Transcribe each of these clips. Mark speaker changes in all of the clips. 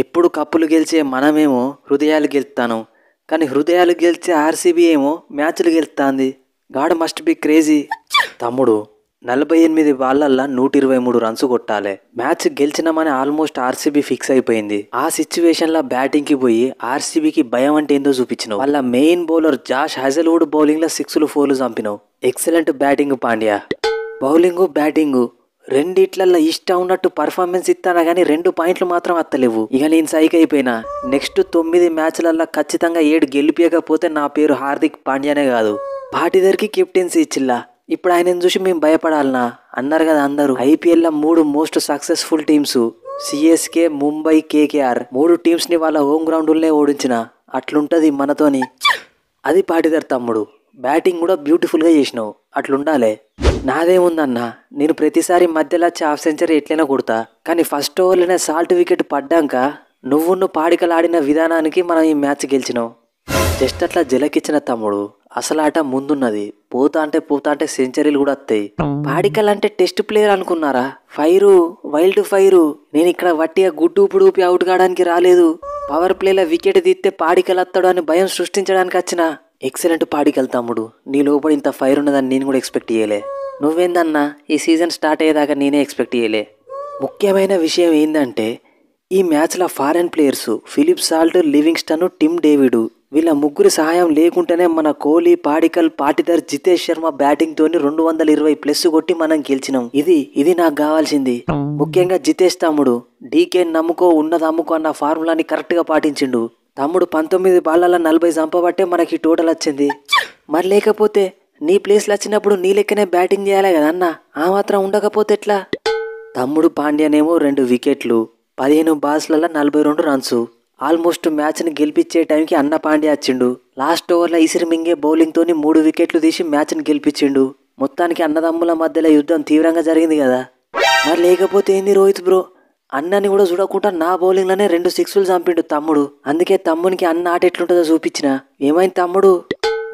Speaker 1: ఎప్పుడు కప్పులు గెలిచే మనమేమో హృదయాలు గెలుస్తాను, కానీ హృదయాలు గెలిచే ఆర్సీబీ ఏమో మ్యాచ్లు గెలుస్తుంది. God must be crazy. తమ్ముడు 48 బాళ్ళల్లో 123 రన్స్ కొట్టాలి. మ్యాచ్ గెలిచినామని ఆల్మోస్ట్ ఆర్సీబీ ఫిక్స్ అయిపోయింది. ఆ సిచ్యువేషన్లో బ్యాటింగ్కి పోయి ఆర్సీబీకి భయం అంటే ఏందో చూపించినావు. వాళ్ళ మెయిన్ బౌలర్ జాష్ హజల్వుడ్ బౌలింగ్లో 6లు 4లు చంపినావు. Excellent batting Pandya. Bowling batting రెండిట్లల్లో ఇష్టం ఉన్నట్టు పర్ఫార్మెన్స్ ఇస్తానా కానీ 2 పాయింట్లు మాత్రం అత్తలేవు. ఇక నేను సైక్ అయిపోయినా. నెక్స్ట్ 9 మ్యాచ్లల్లో ఖచ్చితంగా 7 గెలిపియకపోతే నా పేరు హార్దిక్ పాండ్యానే కాదు. పాటిదర్కి కెప్టెన్సీ ఇచ్చిల్లా. ఇప్పుడు ఆయనను చూసి మేము భయపడాలనా అన్నారు కదా అందరూ. ఐపీఎల్లో 3 most successful teams CSK, Mumbai, KKR 3 టీమ్స్ని వాళ్ళ హోమ్ గ్రౌండ్లనే ఓడించిన. అట్లుంటది మనతోని. అది పాటిదర్ తమ్ముడు. బ్యాటింగ్ కూడా బ్యూటిఫుల్గా చేసినావు. అట్లుండాలే. నాదేముందన్నా, నేను ప్రతిసారి మధ్యలో వచ్చి హాఫ్ సెంచరీ ఎట్లైనా కొడతా, కానీ ఫస్ట్ ఓవర్లోనే సాల్ట్ వికెట్ పడ్డాక నువ్వు పాడికలాడిన విధానానికి మనం ఈ మ్యాచ్ గెలిచినావు. జస్ట్ అట్లా జలకిచ్చిన తమ్ముడు. అసలు ఆట ముందున్నది. పోతా అంటే సెంచరీలు కూడా వస్తాయి. పాడికల్ అంటే టెస్ట్ ప్లేయర్ అనుకున్నారా? Wild fire. నేను ఇక్కడ వట్టిగా గుడ్డు ఊపి అవుట్ కావడానికి రాలేదు. పవర్ ప్లేలో వికెట్ తీస్తే పాడికల్ వస్తాడు అని భయం సృష్టించడానికి వచ్చిన. ఎక్సలెంట్ పాడికల్ తమ్ముడు. నీ లోపల ఇంత ఫైర్ ఉన్నదని నేను కూడా ఎక్స్పెక్ట్ చేయలే. నువ్వేందన్నా, ఈ సీజన్ స్టార్ట్ అయ్యేదాకా నేనే ఎక్స్పెక్ట్ చేయలే. ముఖ్యమైన విషయం ఏంటంటే ఈ మ్యాచ్లో foreign players Philip Salt, Livingstone, Tim David వీళ్ళ ముగ్గురు సహాయం లేకుంటేనే మన కోహ్లీ, పాడికల్, పాటిదర్, జితేష్ శర్మ బ్యాటింగ్ తోని 220+ కొట్టి మనం గెలిచినాం. ఇది నాకు కావాల్సింది. ముఖ్యంగా జితేష్ తమ్ముడు డీకే నమ్ముకో ఉన్నది అమ్ముకో అన్న ఫార్ములాని కరెక్ట్ గా పాటించిండు. తమ్ముడు 19 బాళ్ళల్లో 40 చంపబట్టే మనకి టోటల్ వచ్చింది. మరి లేకపోతే నీ ప్లేస్లో వచ్చినప్పుడు నీ లెక్కనే బ్యాటింగ్ చేయాలి కదన్నా. ఆ మాత్రం ఉండకపోతే ఎట్లా? తమ్ముడు పాండ్యానేమో 2 వికెట్లు, 15 బాల్స్లలో 42 రన్స్. ఆల్మోస్ట్ మ్యాచ్ని గెలిపించే టైంకి అన్న పాండ్యా వచ్చిండు. లాస్ట్ ఓవర్లో ఇసిరి మింగే బౌలింగ్తోని 3 వికెట్లు తీసి మ్యాచ్ని గెలిపించిండు. మొత్తానికి అన్నదమ్ముల మధ్యలో యుద్ధం తీవ్రంగా జరిగింది కదా. మరి లేకపోతే ఏంది రోహిత్ బ్రో, అన్నని కూడా చూడకుండా నా బౌలింగ్లోనే 2 6లు చంపిండు తమ్ముడు. అందుకే తమ్మునికి అన్న ఆట ఎట్లుంటుందో చూపించిన. ఏమైంది తమ్ముడు?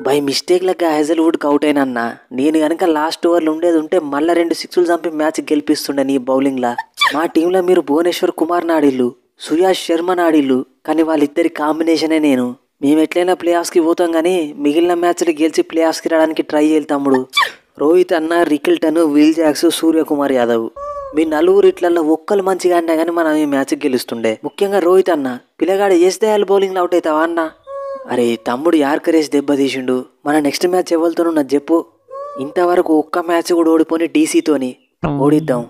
Speaker 1: బై మిస్టేక్ లెక్క హజల్వుడ్కి అవుట్ అయినా అన్న. నేను కనుక లాస్ట్ ఓవర్లు ఉండేది ఉంటే మళ్ళీ 2 6లు చంపి మ్యాచ్ గెలిపిస్తుండే నీ బౌలింగ్లా. మా టీంలో మీరు భువనేశ్వర్ కుమార్ నాడిల్లు, సుయాష్ శర్మ నాడిల్లు, కానీ వాళ్ళిద్దరి కాంబినేషనే నేను. మేము ఎట్లయినా ప్లే ఆఫ్స్కి పోతాం కానీ మిగిలిన మ్యాచ్లు గెలిచి ప్లే ఆఫ్స్కి రావడానికి ట్రై చేయాలి తమ్ముడు. రోహిత్ అన్న, Rickelton, Will Jacks, Suryakumar Yadav మీ 4 ఇట్లలో ఒక్కరు మంచిగా అన్నా కానీ మనం ఈ మ్యాచ్ గెలుస్తుండే. ముఖ్యంగా రోహిత్ అన్న పిల్లగాడు వేస్తే వాళ్ళు బౌలింగ్లో అవుట్ అవుతావా అన్న? అరే తమ్ముడు యార్కర్ వేసి దెబ్బతీసిండు. మన నెక్స్ట్ మ్యాచ్ ఎవరితోనూ నాకు చెప్పు. ఇంతవరకు ఒక్క మ్యాచ్ కూడా ఓడిపోని డీసీతోని ఓడిద్దాం.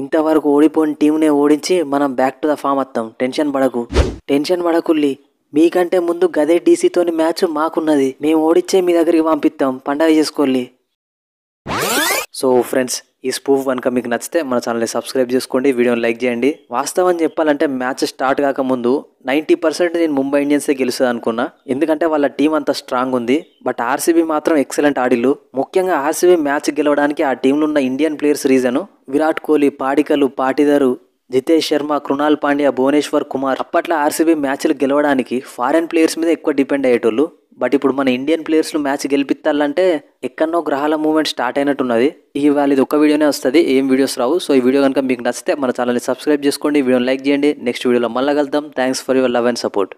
Speaker 1: ఇంతవరకు ఓడిపోయిన టీంనే ఓడించి మనం బ్యాక్ టు ద ఫామ్ వస్తాం. టెన్షన్ పడకుల్లి. మీకంటే ముందు గదే డీసీతోని మ్యాచ్ మాకున్నది. మేము ఓడిచ్చే మీ దగ్గరికి పంపిస్తాం. పండగ చేసుకోల్లి. సో ఫ్రెండ్స్, ఈ స్పూఫ్ కనుక మీకు నచ్చితే మన ఛానల్ని సబ్స్క్రైబ్ చేసుకోండి, వీడియోని లైక్ చేయండి. వాస్తవం చెప్పాలంటే మ్యాచ్ స్టార్ట్ కాకముందు 90% నేను ముంబై ఇండియన్సే గెలుస్తుంది అనుకున్నా. ఎందుకంటే వాళ్ళ టీం అంత స్ట్రాంగ్ ఉంది. బట్ ఆర్సీబీ మాత్రం ఎక్సలెంట్ ఆడిల్లు. ముఖ్యంగా ఆర్సీబీ మ్యాచ్ గెలవడానికి ఆ టీంలో ఉన్న Indian players reason Virat Kohli, Padikkal, Patidar, Jitesh Sharma, Krunal Pandya, Bhuvneshwar Kumar. అప్పట్లో ఆర్సీబీ మ్యాచ్లు గెలవడానికి ఫారెన్ ప్లేయర్స్ మీద ఎక్కువ డిపెండ్ అయ్యేటోళ్ళు. బట్ ఇప్పుడు మన ఇండియన్ ప్లేయర్స్ను మ్యాచ్ గెలిపిస్తాలంటే ఎక్కడనో గ్రహాల మూవ్మెంట్ స్టార్ట్ అయినట్టున్నది. ఇవాళ ఇది ఒక్క వీడియోనే వస్తుంది, ఏం వీడియోస్ రావు. సో ఈ వీడియో కనుక మీకు నచ్చితే మన ఛానల్ని సబ్స్క్రైబ్ చేసుకోండి, వీడియోని లైక్ చేయండి. నెక్స్ట్ వీడియోలో మళ్ళీ కలుద్దాం. Thanks for your love and support.